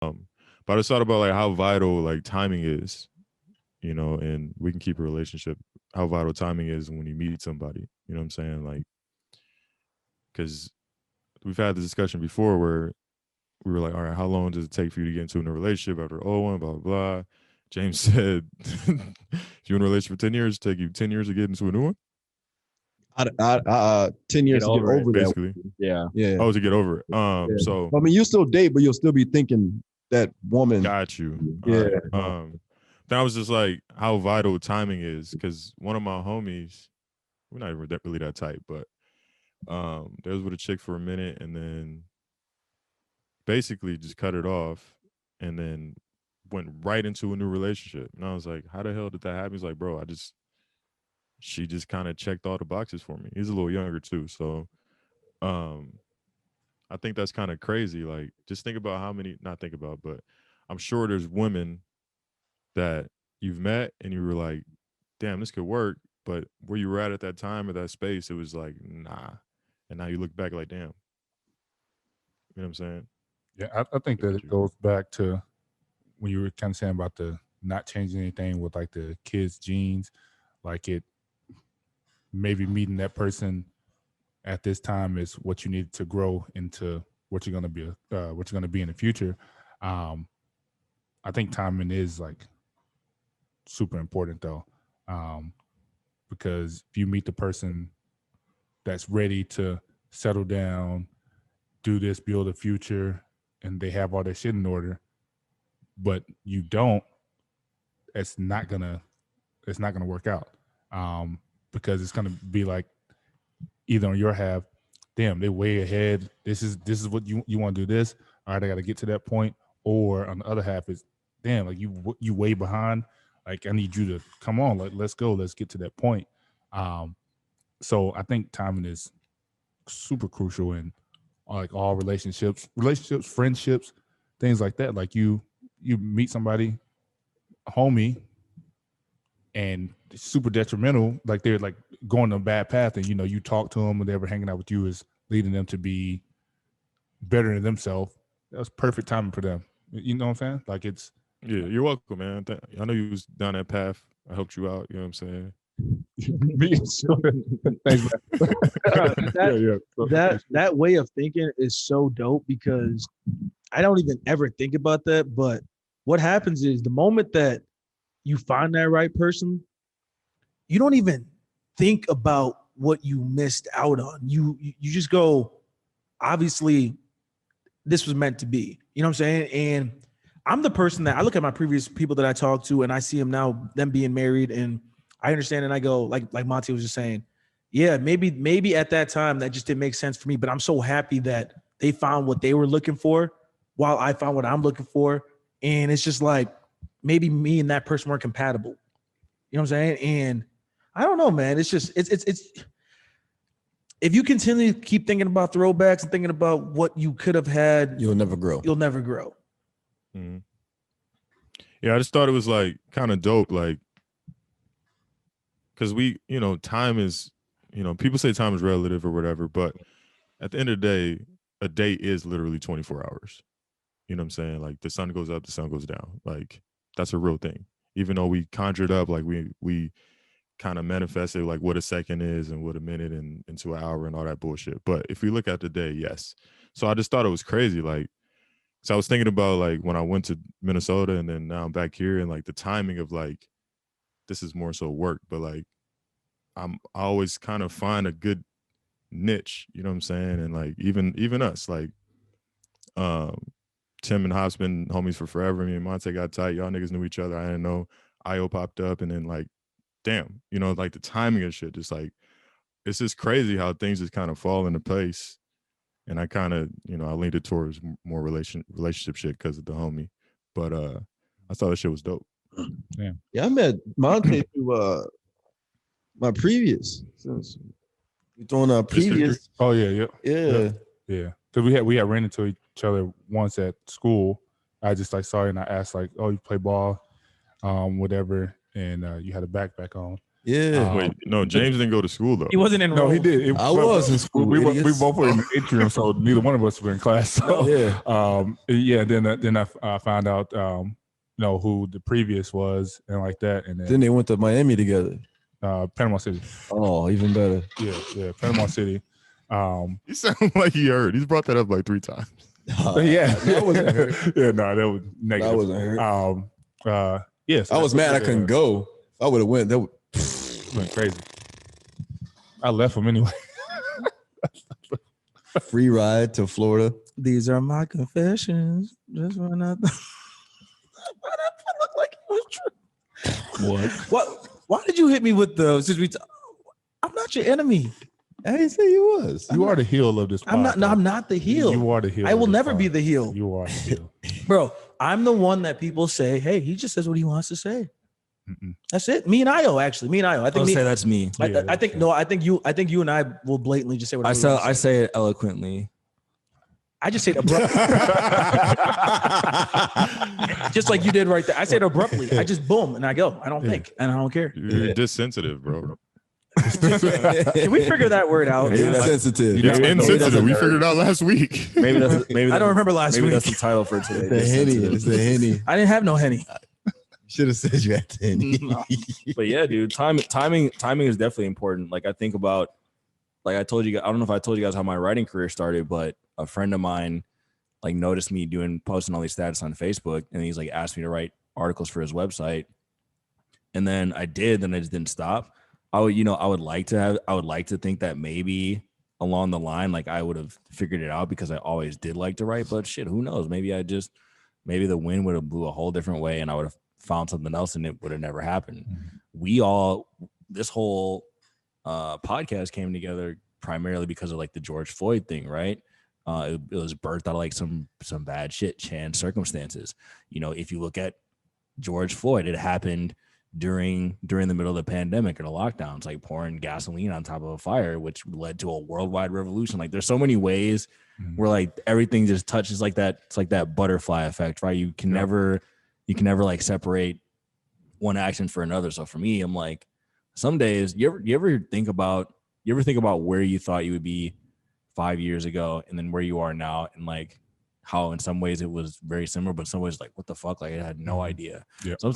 But I just thought about like how vital like timing is, and we can keep a relationship. How vital timing is when you meet somebody. You know what I'm saying? Like, because we've had this discussion before where we were like, all right, how long does it take for you to get into a relationship after one, blah, blah, blah. James said, if you're in a relationship for 10 years, it take you 10 years to get into a new one? 10 Get years to get over it. over that. Basically. Yeah. Yeah. Oh, to get over it. Yeah. So I mean, you'll still date, but you'll still be thinking that woman. got you. All Yeah. right. Then I was just like, how vital timing is, because one of my homies, we're not even really that tight, but there was with a chick for a minute, and then basically just cut it off, and then went right into a new relationship. And I was like, how the hell did that happen? He's like, bro, she just kind of checked all the boxes for me. He's a little younger too, so um, I think that's kind of crazy. Like, just think about how many, not think about, but I'm sure there's women that you've met and you were like, damn, this could work. But where you were at that time or that space, it was like, nah. And now you look back like, damn. You know what I'm saying? Yeah, I think that it goes back to when you were kind of saying about the not changing anything with like the kids' genes, like it maybe meeting that person at this time is what you need to grow into what you're gonna be, what you're gonna be in the future. I think timing is like super important though, because if you meet the person that's ready to settle down, do this, build a future, and they have all their shit in order, but you don't, it's not gonna work out, because it's gonna be like either on your half, damn, they're way ahead. This is what you want to do this. All right, I got to get to that point. Or on the other half is, damn, like you way behind. Like I need you to come on, like let's go, let's get to that point. So I think timing is super crucial in like all relationships, friendships, things like that. Like you meet somebody, a homie, and it's super detrimental. Like they're like going on a bad path, and you talk to them, and they're hanging out with you is leading them to be better than themselves. That was perfect timing for them. You know what I'm saying? Like it's yeah. You're welcome, man. I know you was down that path. I helped you out. You know what I'm saying? Thanks, man. That way of thinking is so dope because I don't even ever think about that. But what happens is the moment that you find that right person, you don't even think about what you missed out on. You just go, obviously, this was meant to be. You know what I'm saying? And I'm the person that I look at my previous people that I talked to and I see them now, them being married, and I understand and I go, like Monty was just saying, yeah, maybe at that time that just didn't make sense for me, but I'm so happy that they found what they were looking for while I found what I'm looking for. And it's just like maybe me and that person weren't compatible. You know what I'm saying? And I don't know, man. It's just it's if you continue to keep thinking about throwbacks and thinking about what you could have had, You'll never grow. You'll never grow. Mm-hmm. Yeah, I just thought it was like kind of dope, like because time is, people say time is relative or whatever, but at the end of the day, a day is literally 24 hours. You know what I'm saying? Like the sun goes up, the sun goes down. Like that's a real thing. Even though we conjured up, like we kind of manifested like what a second is and what a minute and into an hour and all that bullshit. But if we look at the day, yes. So I just thought it was crazy. Like, so I was thinking about like when I went to Minnesota and then now I'm back here and like the timing of like, this is more so work, but like I always kind of find a good niche, you know what I'm saying? And like even us, like Tim and Hop's been homies for forever. Me and Monte got tight. Y'all niggas knew each other. I didn't know. IO popped up and then like, damn, like the timing of shit, just like it's just crazy how things just kind of fall into place. And I kind of, I leaned it towards more relationship shit because of the homie. But I thought that shit was dope. Yeah, I met Monte through my previous. Since we throwing our previous. Oh yeah. Yeah. Because we had ran into each other once at school. I just like saw you and I asked like, oh, you play ball, whatever, and you had a backpack on. Yeah. Wait, no, James didn't go to school though. He wasn't enrolled. No, he did. I was in school, We idiots. both were in the atrium, so neither one of us were in class. So, Yeah. Then I found out, who the previous was and like that, and Then then they went to Miami together. Panama City. Oh, even better. Yeah, Panama City. You sound like he heard. He's brought that up like 3 times. Yeah, I wasn't hurt. yeah, no, that was negative. I wasn't hurt. Yes, I was mad I couldn't go. If I would have went, that would. Went crazy. I left him anyway. Free ride to Florida. These are my confessions. Just when I why that look like it was true? What? Why did you hit me with the? I'm not your enemy. I didn't say you was. You are the heel of this. I'm not. No, I'm not the heel. You are the heel. I will of this never be pod. the heel, You are the heel. bro. I'm the one that people say, "Hey, he just says what he wants to say." Mm-mm. That's it. Me and Io, actually. Me and Io. I I'll think. say that's me. I think no. I think you. I think you and I will blatantly just say what I say it eloquently. I just say it abruptly, just like you did right there. I say it abruptly. I just boom and I go. I don't think and I don't care. You're dissensitive, bro. Can we figure that word out? It's sensitive. It's maybe insensitive. We that's- figured it out last week. Maybe I don't remember last Maybe week. that's the title for today. The Henny. It's the Henny. I didn't have no Henny. Should have said you had the Henny. But yeah, dude, timing is definitely important. Like I think about, like I told you, I don't know if I told you guys how my writing career started, but a friend of mine like noticed me posting all these stats on Facebook, and he's like asked me to write articles for his website, and then I did, then I just didn't stop. I would like to think that maybe along the line, like I would have figured it out because I always did like to write, but shit, who knows? Maybe the wind would have blew a whole different way, and I would have found something else, and it would have never happened. This whole podcast came together primarily because of like the George Floyd thing, right? It was birthed out of like some bad shit, chance circumstances. If you look at George Floyd, it happened during the middle of the pandemic or the lockdowns, like pouring gasoline on top of a fire, which led to a worldwide revolution. Like there's so many ways where like everything just touches like that. It's like that butterfly effect, right? You can never like separate one action for another. So for me, I'm like, some days you ever think about where you thought you would be 5 years ago and then where you are now, and like how in some ways it was very similar, but in some ways like what the fuck, like I had no idea. Yeah. So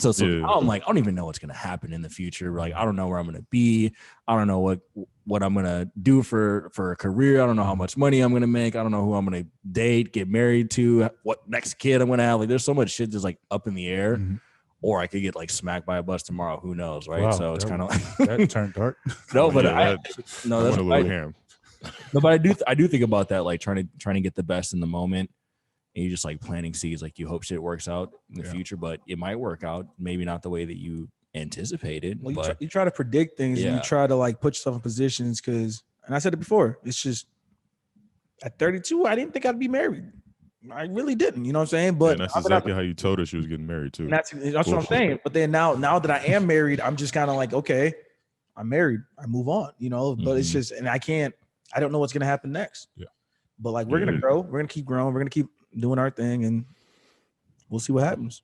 I'm like, I don't even know what's gonna happen in the future. Like I don't know where I'm gonna be. I don't know what I'm gonna do for a career. I don't know how much money I'm gonna make. I don't know who I'm gonna date, get married to, what next kid I'm gonna have. Like there's so much shit that's like up in the air. Mhm. Or I could get like smacked by a bus tomorrow. Who knows, right? Wow, So it's that kind of like that turned dark. no, but Yeah, that's I went a little ham. no, but I do think about that, like trying to get the best in the moment, and you just like planting seeds, like you hope shit works out in the future, but it might work out, maybe not the way that you anticipated. Well, but you try to predict things and Yeah. you try to like put yourself in positions because, and I said it before, it's just at 32, I didn't think I'd be married. I really didn't, you know what I'm saying? But And that's exactly how you told her she was getting married too. and that's what I'm saying. But then now that I am married, I'm just kind of like, okay, I'm married. I move on, you know. But it's just, and I don't know what's gonna happen next. Yeah. But like we're gonna grow, we're gonna keep growing, we're gonna keep doing our thing, and we'll see what happens.